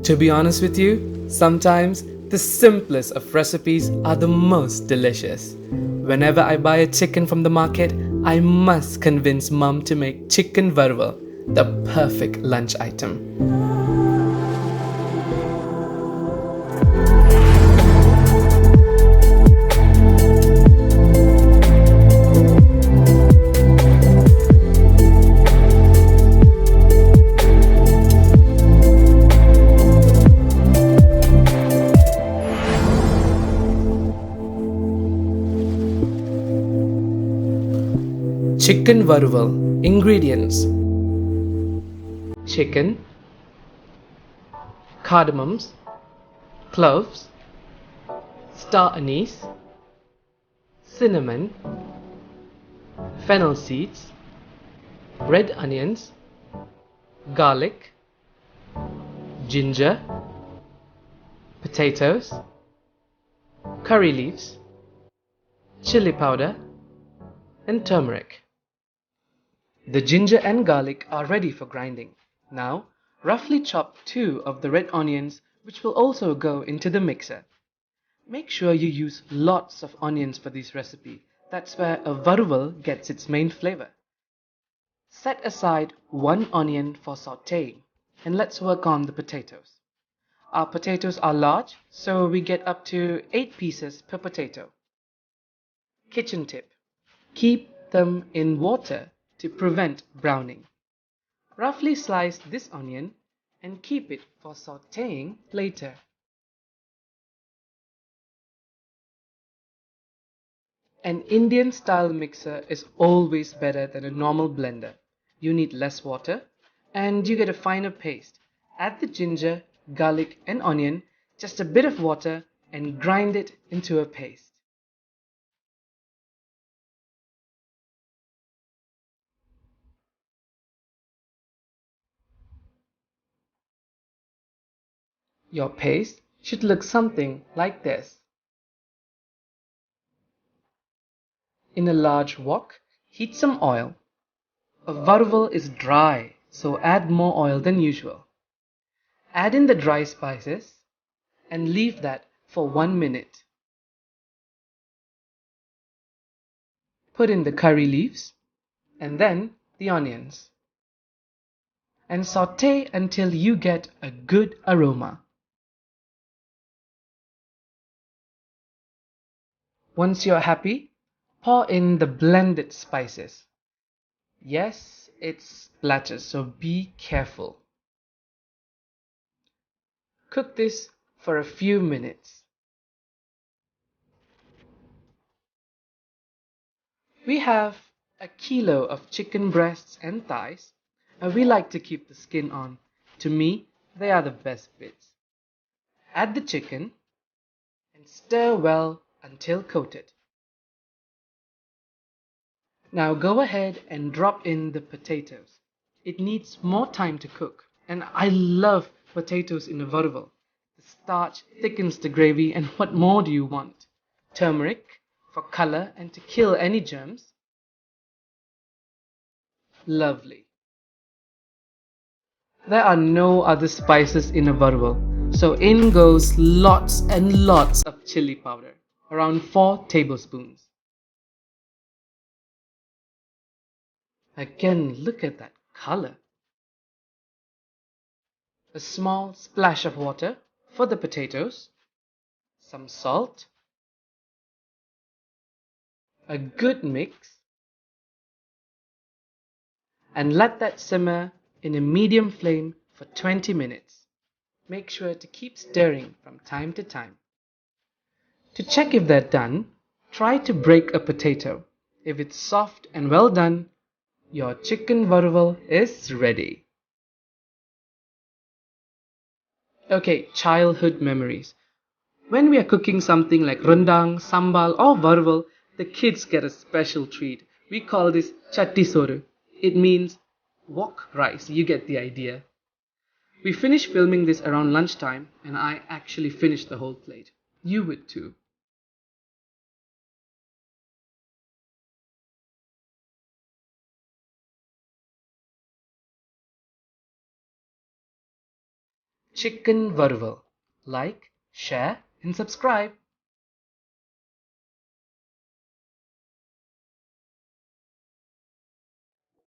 To be honest with you, sometimes the simplest of recipes are the most delicious. Whenever I buy a chicken from the market, I must convince mum to make chicken Varuval, the perfect lunch item. Chicken Varuval. Ingredients: chicken, cardamoms, cloves, star anise, cinnamon, fennel seeds, red onions, garlic, ginger, potatoes, curry leaves, chili powder, and turmeric. The ginger and garlic are ready for grinding. Now, roughly chop 2 of the red onions, which will also go into the mixer. Make sure you use lots of onions for this recipe. That's where a varuval gets its main flavor. Set aside 1 onion for sautéing, and let's work on the potatoes. Our potatoes are large, so we get up to 8 pieces per potato. Kitchen tip: keep them in water to prevent browning. Roughly slice this onion and keep it for sautéing later. An Indian style mixer is always better than a normal blender. You need less water and you get a finer paste. Add the ginger, garlic and onion, just a bit of water, and grind it into a paste. Your paste should look something like this. In a large wok, heat some oil. A varuval is dry, so add more oil than usual. Add in the dry spices and leave that for 1 minute. Put in the curry leaves and then the onions, and sauté until you get a good aroma. Once you're happy, pour in the blended spices. Yes, it splatters, so be careful. Cook this for a few minutes. We have a kilo of chicken breasts and thighs, and we like to keep the skin on. To me, they are the best bits. Add the chicken and stir well until coated. Now go ahead and drop in the potatoes. It needs more time to cook, and I love potatoes in a varuval. The starch thickens the gravy, and what more do you want? Turmeric for color and to kill any germs. Lovely. There are no other spices in a varuval, so in goes lots and lots of chili powder, around 4 tablespoons. Again, look at that color. A small splash of water for the potatoes, some salt, a good mix, and let that simmer in a medium flame for 20 minutes. Make sure to keep stirring from time to time. To check if they're done, try to break a potato. If it's soft and well done, your chicken varuval is ready. Okay, childhood memories. When we are cooking something like rendang, sambal or varuval, the kids get a special treat. We call this chatti soru. It means wok rice. You get the idea. We finished filming this around lunchtime and I actually finished the whole plate. You would too. chicken Varuval. Like, share and subscribe.